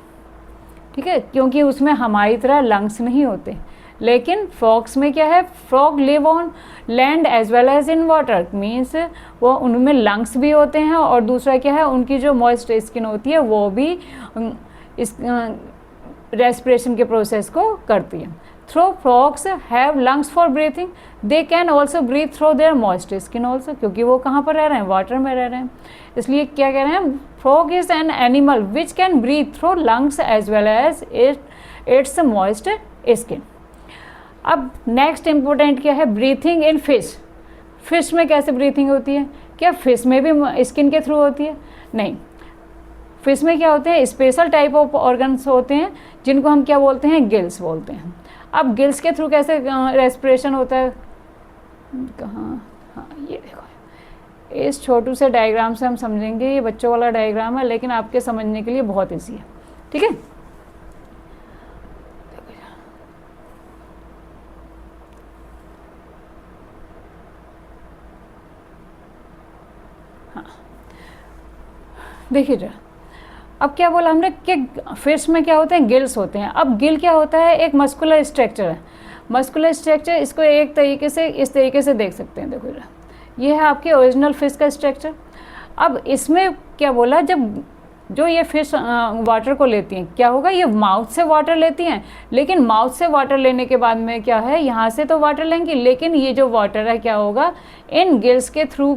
ठीक है, क्योंकि उसमें हमारी तरह लंग्स नहीं होते। लेकिन फ्रॉग्स में क्या है, frog live on land as well as in water, means वो उनमें लंग्स भी होते हैं और दूसरा क्या है, उनकी जो मॉइस्ट स्किन होती है वो भी इस रेस्पिरेशन के प्रोसेस को करती है। Through frogs have lungs for breathing, they can also breathe through their moist skin also, क्योंकि वो कहाँ पर रह रहे हैं, वाटर में रह रहे हैं। इसलिए क्या कह रहे हैं, frog is an animal which can breathe through lungs as well as its moist skin. अब नेक्स्ट इंपॉर्टेंट क्या है, ब्रीथिंग इन फिश। फिश में कैसे ब्रीथिंग होती है, क्या फिश में भी स्किन के थ्रू होती है? नहीं, फिश में क्या होते हैं, स्पेशल टाइप ऑफ ऑर्गन्स होते हैं जिनको हम क्या बोलते हैं, गिल्स बोलते हैं। अब गिल्स के थ्रू कैसे रेस्पिरेशन होता है, कहाँ, हाँ ये देखो, इस छोटू से डायग्राम से हम समझेंगे, ये बच्चों वाला डायग्राम है लेकिन आपके समझने के लिए बहुत ईजी है। ठीक है, हाँ देखिए जरा, अब क्या बोला हमने कि फिश में क्या होते हैं, गिल्स होते हैं। अब गिल क्या होता है, एक मस्कुलर स्ट्रक्चर है। मस्कुलर स्ट्रक्चर, इसको एक तरीके से इस तरीके से देख सकते हैं, देखो ये है आपके ओरिजिनल फिश का स्ट्रक्चर। अब इसमें क्या बोला, जब जो ये फिश वाटर को लेती हैं, क्या होगा, ये माउथ से वाटर लेती हैं, लेकिन माउथ से वाटर लेने के बाद में क्या है, यहाँ से तो वाटर लेंगी लेकिन ये जो वाटर है क्या होगा, इन गिल्स के थ्रू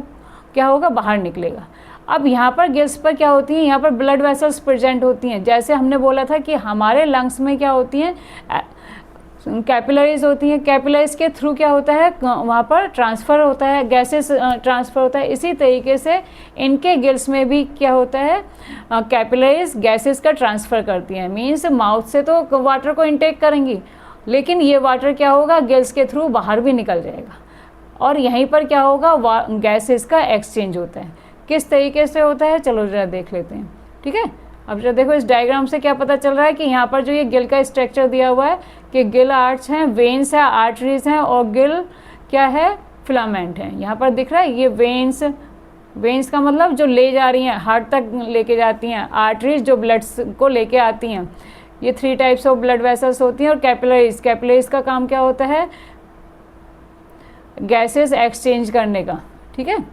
क्या होगा, बाहर निकलेगा। अब यहाँ पर गिल्स पर क्या होती हैं, यहाँ पर ब्लड वेसल्स प्रेजेंट होती हैं। जैसे हमने बोला था कि हमारे लंग्स में क्या होती हैं, कैपिलरीज होती हैं। कैपिलरीज के थ्रू क्या होता है, वहाँ पर ट्रांसफ़र होता है, गैसेस ट्रांसफ़र होता है। इसी तरीके से इनके गिल्स में भी क्या होता है, कैपिलरीज गैसेस का ट्रांसफ़र करती हैं। मीन्स माउथ से तो वाटर को इनटेक करेंगी लेकिन ये वाटर क्या होगा, गिल्स के थ्रू बाहर भी निकल जाएगा और यहीं पर क्या होगा, गैसेस का एक्सचेंज होता है। किस तरीके से होता है, चलो जरा देख लेते हैं। ठीक है, अब जरा देखो, इस डायग्राम से क्या पता चल रहा है कि यहाँ पर जो ये गिल का स्ट्रक्चर दिया हुआ है कि गिल आर्च हैं, वेन्स है, आर्टरीज हैं और गिल क्या है, फिलामेंट है। यहाँ पर दिख रहा है ये वेन्स, वेन्स का मतलब जो ले जा रही हैं, हार्ट तक लेके जाती हैं, आर्टरीज जो ब्लड को लेके आती हैं। ये 3 टाइप्स ऑफ ब्लड वेसल्स होती हैं। और कैपिलरीज, कैपिलरीज का काम क्या होता है, गैसेस एक्सचेंज करने का। ठीक है,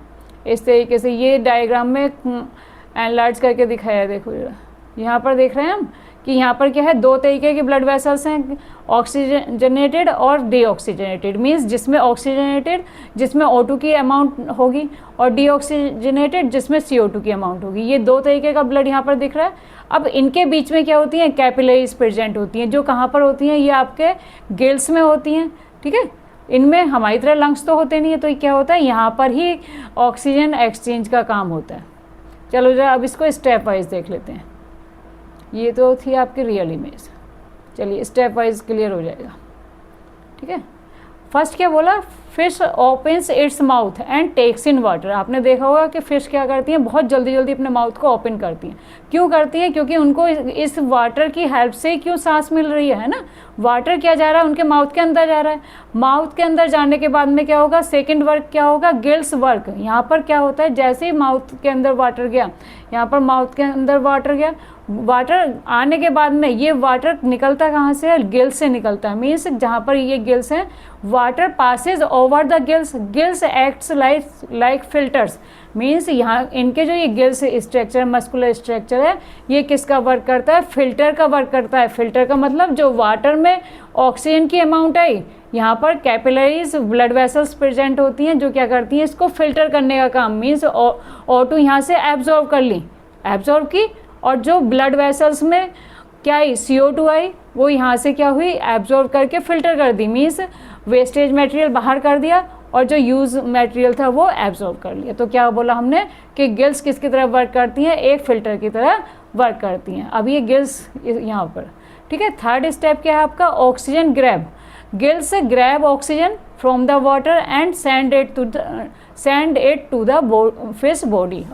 इस तरीके से ये डायग्राम में एनलार्ज करके दिखाया है। देखो यहाँ पर देख रहे हैं हम कि यहाँ पर क्या है, दो तरीके के ब्लड वेसल्स हैं, ऑक्सीजनेटेड और डीऑक्सीजनेटेड। मीन्स जिसमें ऑक्सीजनेटेड जिसमें O2 की अमाउंट होगी और डीऑक्सीजनेटेड जिसमें CO2 की अमाउंट होगी। ये दो तरीके का ब्लड यहाँ पर दिख रहा है। अब इनके बीच में क्या होती हैं, कैपिलरीज प्रेजेंट होती हैं, जो कहाँ पर होती हैं, ये आपके गिल्स में होती हैं। ठीक है, इनमें हमारी तरह लंग्स तो होते नहीं है, तो ये क्या होता है, यहाँ पर ही ऑक्सीजन एक्सचेंज का काम होता है। चलो जरा अब इसको स्टेप वाइज देख लेते हैं। ये तो थी आपकी रियल इमेज, चलिए स्टेप वाइज क्लियर हो जाएगा। ठीक है, फर्स्ट क्या बोला, fish opens its mouth and takes in water. आपने देखा होगा कि फिश क्या करती हैं, बहुत जल्दी जल्दी अपने माउथ को ओपन करती हैं। क्यों करती हैं, क्योंकि उनको इस वाटर की हेल्प से क्यों सांस मिल रही है ना। वाटर क्या जा रहा है, उनके माउथ के अंदर जा रहा है। माउथ के अंदर जाने के बाद में क्या होगा, सेकेंड वर्क क्या होगा, गिल्स वर्क। यहाँ पर क्या होता है, जैसे ही माउथ के अंदर वाटर गया, यहाँ पर माउथ के अंदर वाटर गया, वाटर आने के बाद में ये वाटर निकलता कहाँ से है, गिल्स से निकलता है। मीन्स जहाँ पर ये गिल्स हैं, water passes over the gills, gills acts like filters. Means यहाँ इनके जो ये गिल्स स्ट्रक्चर, मस्कुलर स्ट्रक्चर है, ये किसका वर्क करता है, फिल्टर का वर्क करता है। फिल्टर का मतलब जो वाटर में ऑक्सीजन की अमाउंट आई, यहाँ पर कैपिलरीज ब्लड वेसल्स प्रेजेंट होती हैं, जो क्या करती हैं, इसको फिल्टर करने का काम। मीन्स O2 यहाँ से एब्जॉर्ब कर ली, एब्जॉर्ब की, और जो ब्लड वेसल्स में क्या आई, CO2 आई, वो यहाँ से क्या हुई, एब्जॉर्ब करके फिल्टर कर दी। मीन्स वेस्टेज मटेरियल बाहर कर दिया और जो यूज मटेरियल था वो एब्जॉर्ब कर लिया। तो क्या बोला हमने कि गिल्स किसकी तरह वर्क करती हैं, एक फिल्टर की तरह वर्क करती हैं। अब ये गिल्स यहाँ पर, ठीक है। थर्ड स्टेप क्या है आपका, oxygen grab. Gills grab oxygen from the water and send it to the fish body.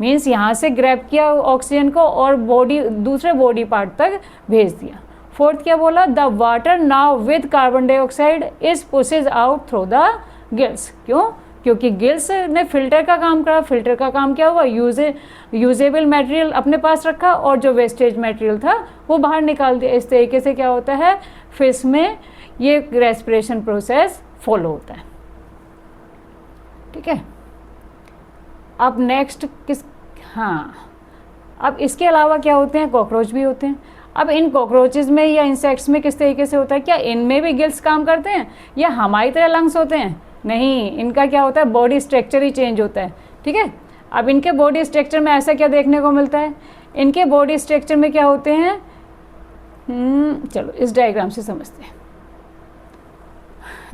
Means यहाँ से ग्रैब किया ऑक्सीजन को और बॉडी, दूसरे बॉडी पार्ट तक भेज दिया। फोर्थ क्या बोला, the water now with carbon dioxide is pushes out through the gills. क्यों, क्योंकि गिल्स ने फिल्टर का काम करा। फिल्टर का काम क्या हुआ, यूजेबल मटेरियल अपने पास रखा और जो वेस्टेज मटेरियल था वो बाहर निकाल दिया। इस तरीके से क्या होता है, फिश में ये रेस्पिरेशन प्रोसेस फॉलो होता है। ठीक है, अब नेक्स्ट हाँ, अब इसके अलावा क्या होते हैं, कॉकरोच भी होते हैं। अब इन कॉकरोचेज में या इंसेक्ट्स में किस तरीके से होता है, क्या इनमें भी गिल्स काम करते हैं या हमारी तरह लंग्स होते हैं? नहीं, इनका क्या होता है, बॉडी स्ट्रक्चर ही चेंज होता है। ठीक है, अब इनके बॉडी स्ट्रक्चर में ऐसा क्या देखने को मिलता है, इनके बॉडी स्ट्रक्चर में क्या होते हैं, चलो इस डायग्राम से समझते हैं।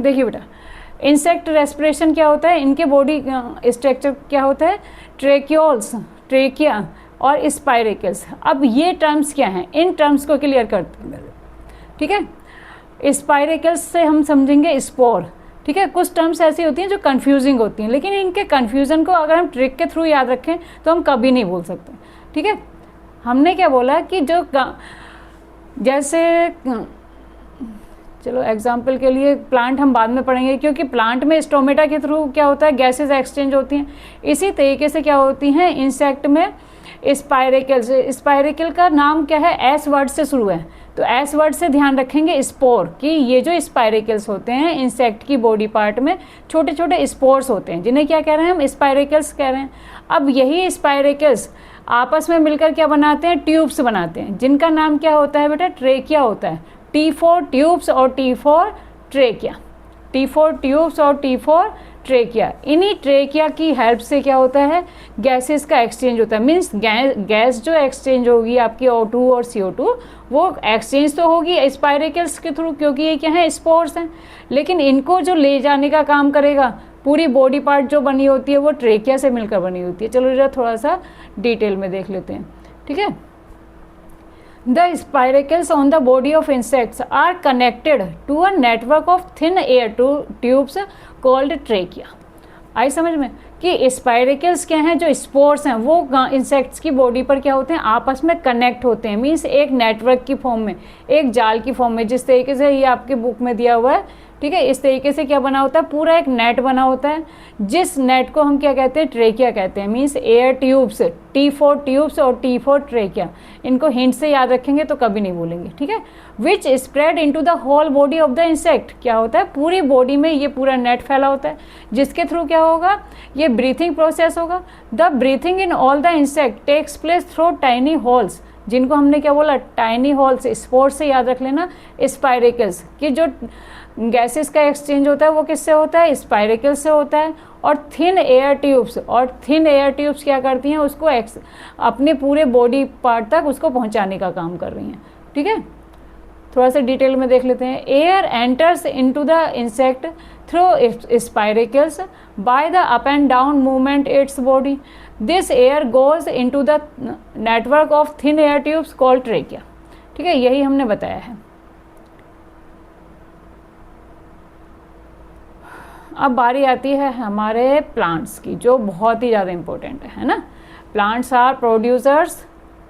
देखिए बेटा, इंसेक्ट रेस्पिरेशन क्या होता है, इनके बॉडी स्ट्रक्चर क्या होता है, ट्रेक्योल्स, ट्रेकिया और स्पाइरेकल्स। अब ये टर्म्स क्या हैं, इन टर्म्स को क्लियर करते हैं। ठीक है, स्पाइरेकल्स से हम समझेंगे स्पोर। ठीक है, कुछ टर्म्स ऐसी होती हैं जो कंफ्यूजिंग होती हैं, लेकिन इनके कंफ्यूजन को अगर हम ट्रिक के थ्रू याद रखें तो हम कभी नहीं भूल सकते। ठीक है, हमने क्या बोला कि जो जैसे, चलो एग्जाम्पल के लिए प्लांट हम बाद में पढ़ेंगे, क्योंकि प्लांट में स्टोमेटा के थ्रू क्या होता है, गैसेज एक्सचेंज होती हैं। इसी तरीके से क्या होती हैं इंसेक्ट में स्पाइरेकल्स। स्पाइरेकल का नाम क्या है, एस वर्ड से शुरू है, तो एस वर्ड से ध्यान रखेंगे स्पोर, कि ये जो स्पाइरेकल्स होते हैं इंसेक्ट की बॉडी पार्ट में छोटे छोटे स्पोर्स होते हैं, जिन्हें क्या कह रहे हैं हम, स्पाइरेकल्स कह रहे हैं। अब यही स्पाइरेकल्स आपस में मिलकर क्या बनाते हैं, ट्यूब्स बनाते हैं, जिनका नाम क्या होता है बेटा, ट्रेकिया होता है। T4 ट्यूब्स और T4 ट्रेकिया, T4 ट्यूब्स और T4 ट्रेकिया। इन्हीं ट्रेकिया की हेल्प से क्या होता है, गैसेस का एक्सचेंज होता है। मीन्स गैस जो एक्सचेंज होगी आपकी O2 और CO2, वो एक्सचेंज तो होगी स्पाइरेकल्स के थ्रू, क्योंकि ये क्या है, स्पोर्स हैं। लेकिन इनको जो ले जाने का काम करेगा, पूरी बॉडी पार्ट जो बनी होती है वो ट्रेकिया से मिलकर बनी होती है। चलो जरा थोड़ा सा डिटेल में देख लेते हैं। ठीक है, The spiracles on the body of insects are connected to a network of thin air tubes called trachea. आई समझ में कि स्पाइरेकल्स क्या हैं, जो स्पोर्स हैं वो इंसेक्ट्स की बॉडी पर क्या होते हैं, आपस में कनेक्ट होते हैं। मीन्स एक नेटवर्क की फॉर्म में, एक जाल की फॉर्म में, जिस तरीके से ये आपके बुक में दिया हुआ है। ठीक है, इस तरीके से क्या बना होता है, पूरा एक नेट बना होता है, जिस नेट को हम क्या कहते हैं, ट्रेकिया कहते हैं। Means air tubes, T4 tubes और T4 ट्रेकिया, इनको हिंट से याद रखेंगे तो कभी नहीं भूलेंगे। ठीक है, which spread into the whole body of the insect. क्या होता है, पूरी बॉडी में ये पूरा नेट फैला होता है, जिसके थ्रू क्या होगा, ये ब्रीथिंग प्रोसेस होगा। The breathing in all the insect takes place through tiny holes जिनको हमने क्या बोला, टाइनी होल्स, स्पोर्स से याद रख लेना, स्पाइरेकल्स, कि जो गैसेस का एक्सचेंज होता है वो किससे होता है, स्पाइरेकल से होता है। और थिन एयर ट्यूब्स, और थिन एयर ट्यूब्स क्या करती हैं, उसको अपने पूरे बॉडी पार्ट तक उसको पहुंचाने का काम कर रही हैं। ठीक है, थोड़ा सा डिटेल में देख लेते हैं। Air enters into the insect through spiracles by the up and down movement its body. This air goes into the network of thin air tubes called trachea. ठीक है, यही हमने बताया है। अब बारी आती है हमारे प्लांट्स की, जो बहुत ही ज़्यादा इम्पोर्टेंट है ना। Plants are producers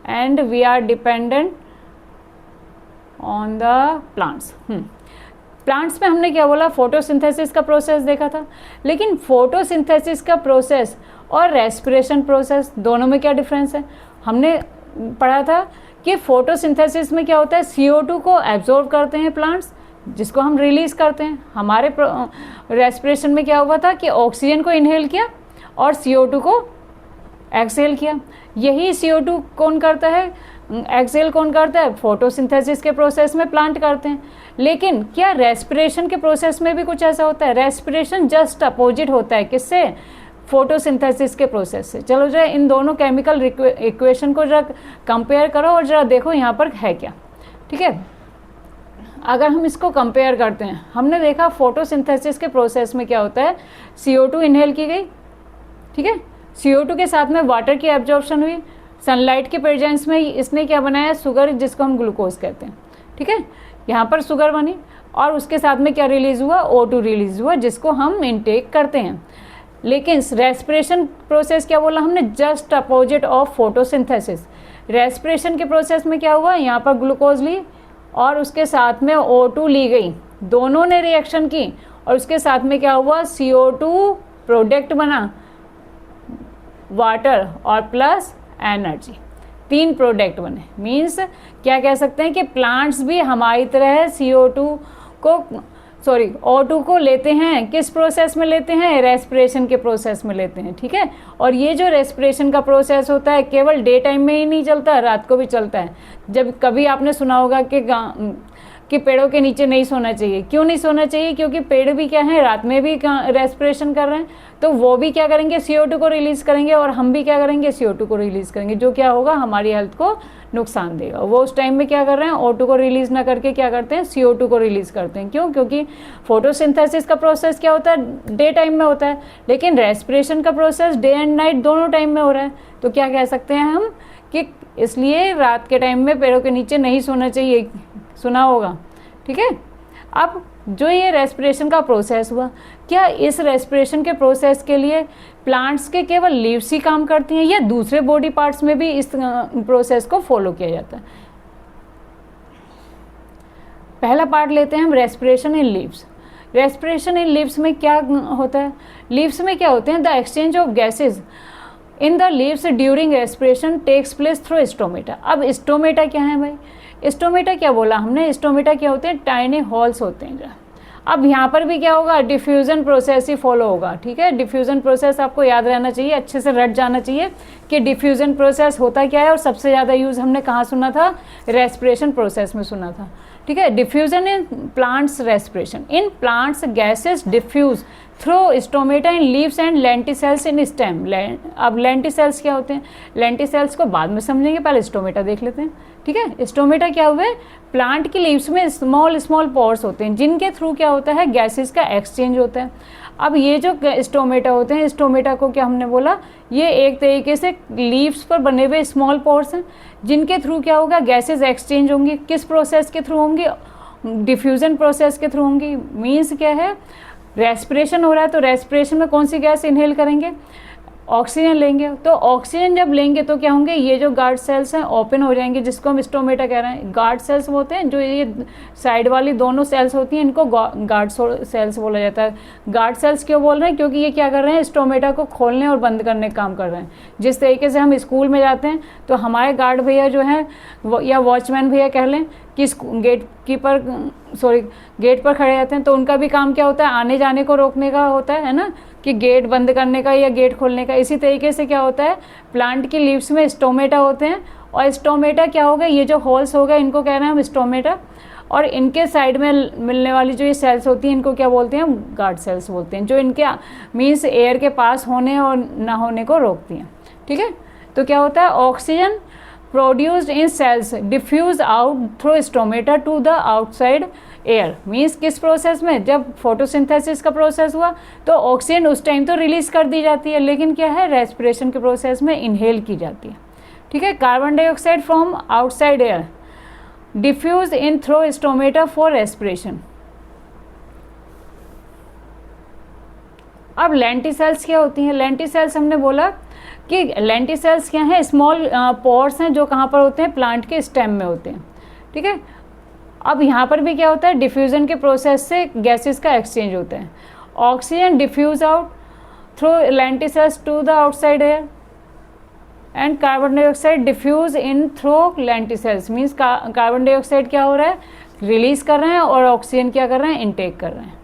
and we are dependent on the plants. Plants में हमने क्या बोला, फोटोसिंथेसिस का प्रोसेस देखा था, लेकिन फोटोसिंथेसिस का प्रोसेस और रेस्पिरेशन प्रोसेस दोनों में क्या डिफरेंस है। हमने पढ़ा था कि फोटोसिंथेसिस में क्या होता है, CO2 को एब्जॉर्ब करते हैं प्लांट्स, जिसको हम रिलीज करते हैं। हमारे रेस्पिरेशन में क्या हुआ था कि ऑक्सीजन को इनहेल किया और CO2 को एक्सहेल किया। यही CO2 कौन करता है, एक्सहेल कौन करता है, फोटोसिंथेसिस के प्रोसेस में प्लांट करते हैं। लेकिन क्या रेस्पिरेशन के प्रोसेस में भी कुछ ऐसा होता है? रेस्पिरेशन जस्ट अपोजिट होता है, किससे, फोटोसिंथेसिस के प्रोसेस से। चलो जरा इन दोनों केमिकल इक्वेशन को जरा कंपेयर करो और जरा देखो यहाँ पर है क्या। ठीक है, अगर हम इसको कंपेयर करते हैं, हमने देखा फोटोसिंथेसिस के प्रोसेस में क्या होता है, CO2 इनहेल की गई, ठीक है, CO2 के साथ में वाटर की एब्जॉर्प्शन हुई, सनलाइट के प्रेजेंस में इसने क्या बनाया, शुगर, जिसको हम ग्लूकोज कहते हैं। ठीक है, यहाँ पर शुगर बनी और उसके साथ में क्या रिलीज हुआ, O2 रिलीज हुआ, जिसको हम इनटेक करते हैं। लेकिन रेस्पिरेशन प्रोसेस क्या बोला हमने, just opposite of photosynthesis. Respiration के प्रोसेस में क्या हुआ, यहाँ पर ग्लूकोज ली और उसके साथ में O2 ली गई, दोनों ने रिएक्शन की और उसके साथ में क्या हुआ, CO2 प्रोडक्ट बना, वाटर और प्लस एनर्जी, 3 प्रोडक्ट बने। मीन्स क्या कह सकते हैं कि प्लांट्स भी हमारी तरह O2 को लेते हैं, किस प्रोसेस में लेते हैं, रेस्पिरेशन के प्रोसेस में लेते हैं। ठीक है, और ये जो रेस्पिरेशन का प्रोसेस होता है केवल डे टाइम में ही नहीं चलता, रात को भी चलता है। जब कभी आपने सुना होगा कि पेड़ों के नीचे नहीं सोना चाहिए, क्यों नहीं सोना चाहिए, क्योंकि पेड़ भी क्या है, रात में भी रेस्पिरेशन कर रहे हैं, तो वो भी क्या करेंगे, CO2 को रिलीज करेंगे और हम भी क्या करेंगे, CO2 को रिलीज करेंगे, जो क्या होगा, हमारी हेल्थ को नुकसान देगा। वो उस टाइम में क्या कर रहे हैं, O2 को रिलीज ना करके क्या करते हैं, CO2 को रिलीज करते हैं। क्यों, क्योंकि फोटोसिंथेसिस का प्रोसेस क्या होता है, डे टाइम में होता है, लेकिन रेस्पिरेशन का प्रोसेस डे एंड नाइट दोनों टाइम में हो रहा है। तो क्या कह सकते हैं हम कि इसलिए रात के टाइम में पेड़ों के नीचे नहीं सोना चाहिए, सुना होगा। ठीक है, अब जो ये रेस्पिरेशन का प्रोसेस हुआ, क्या इस रेस्पिरेशन के प्रोसेस के लिए प्लांट्स के केवल लीव्स ही काम करती हैं या दूसरे बॉडी पार्ट्स में भी इस प्रोसेस को फॉलो किया जाता है? पहला पार्ट लेते हैं हम, respiration in leaves. Respiration in leaves में क्या होता है, लीव्स में क्या होते हैं, the exchange of gases in the leaves during respiration takes place through stomata. अब स्टोमेटा क्या है भाई, स्टोमेटा क्या बोला हमने, स्टोमेटा क्या होते हैं, टाइनी हॉल्स होते हैं। अब यहाँ पर भी क्या होगा, डिफ्यूज़न प्रोसेस ही फॉलो होगा। ठीक है, डिफ्यूज़न प्रोसेस आपको याद रहना चाहिए, अच्छे से रट जाना चाहिए कि डिफ्यूज़न प्रोसेस होता क्या है, और सबसे ज़्यादा यूज़ हमने कहाँ सुना था, रेस्पिरेशन प्रोसेस में सुना था। ठीक है, diffusion in plants respiration, in plants gases diffuse through stomata in leaves and lenticels in stem. अब लेंटिसेल्स क्या होते हैं, लेंटिसेल्स को बाद में समझेंगे, पहले स्टोमेटा देख लेते हैं। ठीक है, स्टोमेटा क्या हुए, प्लांट की लीव्स में स्मॉल स्मॉल पोर्स होते हैं, जिनके थ्रू क्या होता है, गैसेस का एक्सचेंज होता है। अब ये जो स्टोमेटा होते हैं, स्टोमेटा को क्या हमने बोला, ये एक तरीके से लीव्स पर बने हुए स्मॉल पोर्स हैं, जिनके थ्रू क्या होगा, गैसेस एक्सचेंज होंगी। किस प्रोसेस के थ्रू होंगी, डिफ्यूज़न प्रोसेस के थ्रू होंगी। मीन्स क्या है, रेस्पिरेशन हो रहा है तो रेस्पिरेशन में कौन सी गैस इनहेल करेंगे, ऑक्सीजन लेंगे। तो ऑक्सीजन जब लेंगे तो क्या होंगे, ये जो गार्ड सेल्स हैं ओपन हो जाएंगे, जिसको हम स्टोमेटा कह रहे हैं। गार्ड सेल्स होते हैं, जो ये साइड वाली दोनों सेल्स होती हैं, इनको गार्ड सेल्स बोला जाता है। गार्ड सेल्स क्यों बोल रहे हैं, क्योंकि ये क्या कर रहे हैं, स्टोमेटा को खोलने और बंद करने का काम कर रहे हैं। जिस तरीके से हम स्कूल में जाते हैं तो हमारे गार्ड भैया जो हैं, या वॉचमैन भैया कह लें, कि गेट पर खड़े रहते हैं, तो उनका भी काम क्या होता है, आने जाने को रोकने का होता है ना, कि गेट बंद करने का या गेट खोलने का। इसी तरीके से क्या होता है, प्लांट की लीव्स में स्टोमेटा होते हैं और स्टोमेटा क्या होगा, ये जो होल्स होगा इनको कह रहे हैं हम स्टोमेटा, और इनके साइड में मिलने वाली जो ये सेल्स होती हैं इनको क्या बोलते हैं, गार्ड सेल्स बोलते हैं, जो इनके मीन्स एयर के पास होने और ना होने को रोकती हैं। ठीक है, तो क्या होता है, oxygen produced in cells diffuse out through stomata to the outside air. Means किस प्रोसेस में, जब फोटोसिंथेसिस का प्रोसेस हुआ तो ऑक्सीजन उस टाइम तो रिलीज कर दी जाती है, लेकिन क्या है, रेस्पिरेशन के प्रोसेस में इनहेल की जाती है। ठीक है, carbon dioxide from outside air diffuse in through stomata for respiration. अब लेंटिसेल्स क्या होती हैं, लेंटिसेल्स हमने बोला कि लेंटिसेल्स क्या हैं, स्मॉल पोर्स हैं जो कहाँ पर होते हैं, प्लांट के स्टेम में होते हैं। ठीक है, अब यहाँ पर भी क्या होता है, डिफ्यूजन के प्रोसेस से गैसेस का एक्सचेंज होता है। Oxygen diffuse out through lenticels to the outside air and carbon dioxide diffuse in through lenticels. Means carbon dioxide क्या हो रहा है, रिलीज कर रहे हैं, और ऑक्सीजन क्या कर रहे हैं, इनटेक कर रहे हैं।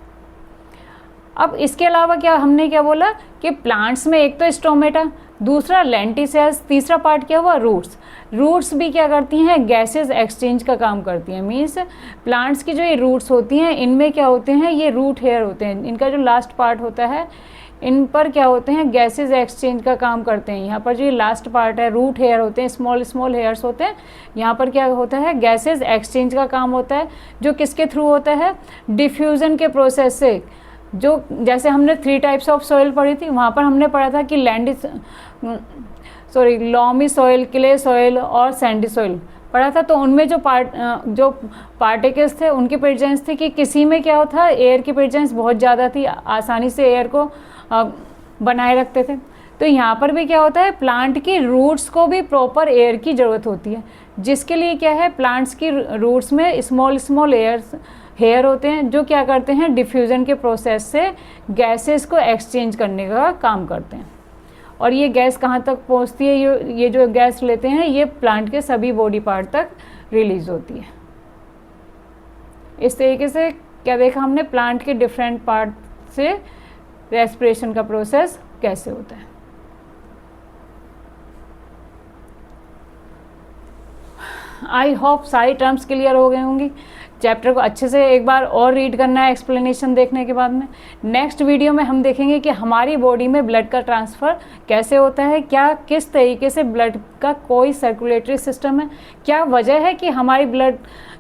अब इसके अलावा क्या हमने क्या बोला कि प्लांट्स में एक तो स्टोमेटा, दूसरा लेंटिसेल्स, तीसरा पार्ट क्या हुआ, रूट्स। रूट्स भी क्या करती हैं, गैसेस एक्सचेंज का काम करती हैं। मीन्स प्लांट्स की जो ये रूट्स होती हैं इनमें क्या होते हैं, ये रूट हेयर होते हैं, इनका जो लास्ट पार्ट होता है इन पर क्या होते हैं, गैसेस एक्सचेंज का काम करते हैं। यहाँ पर जो ये लास्ट पार्ट है, रूट हेयर होते हैं, स्मॉल स्मॉल हेयर्स होते हैं, यहाँ पर क्या होता है, गैसेस एक्सचेंज का काम होता है, जो किसके थ्रू होता है, डिफ्यूज़न के प्रोसेस से। जो जैसे हमने 3 टाइप्स ऑफ सॉइल पढ़ी थी, वहाँ पर हमने पढ़ा था कि लॉमी सॉइल, क्ले सॉइल और सैंडी सॉइल पढ़ा था। तो उनमें जो पार्टिकल्स थे उनकी प्रेजेंस थी कि किसी में क्या होता है, एयर की प्रेजेंस बहुत ज़्यादा थी, आसानी से एयर को बनाए रखते थे। तो यहाँ पर भी क्या होता है, प्लांट की रूट्स को भी प्रॉपर एयर की ज़रूरत होती है, जिसके लिए क्या है, प्लांट्स की रूट्स में स्मॉल स्मॉल हेयर होते हैं जो क्या करते हैं, डिफ्यूज़न के प्रोसेस से गैसेस को एक्सचेंज करने का काम करते हैं। और ये गैस कहाँ तक पहुँचती है, ये जो गैस लेते हैं ये प्लांट के सभी बॉडी पार्ट तक रिलीज़ होती है। इस तरीके से क्या देखा हमने, प्लांट के डिफरेंट पार्ट से रेस्पिरेशन का प्रोसेस कैसे होता है। आई होप सारी टर्म्स क्लियर हो गए होंगी। चैप्टर को अच्छे से एक बार और रीड करना है एक्सप्लेनेशन देखने के बाद में। नेक्स्ट वीडियो में हम देखेंगे कि हमारी बॉडी में ब्लड का ट्रांसफ़र कैसे होता है, क्या किस तरीके से ब्लड का कोई सर्कुलेटरी सिस्टम है, क्या वजह है कि हमारी ब्लड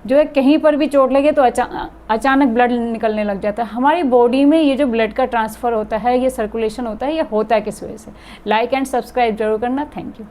जो है कहीं पर भी चोट लगे तो अचानक ब्लड निकलने लग जाता है। हमारी बॉडी में ये जो ब्लड का ट्रांसफ़र होता है, ये सर्कुलेशन होता है, ये होता है किस वजह से। लाइक एंड सब्सक्राइब जरूर करना। Thank you.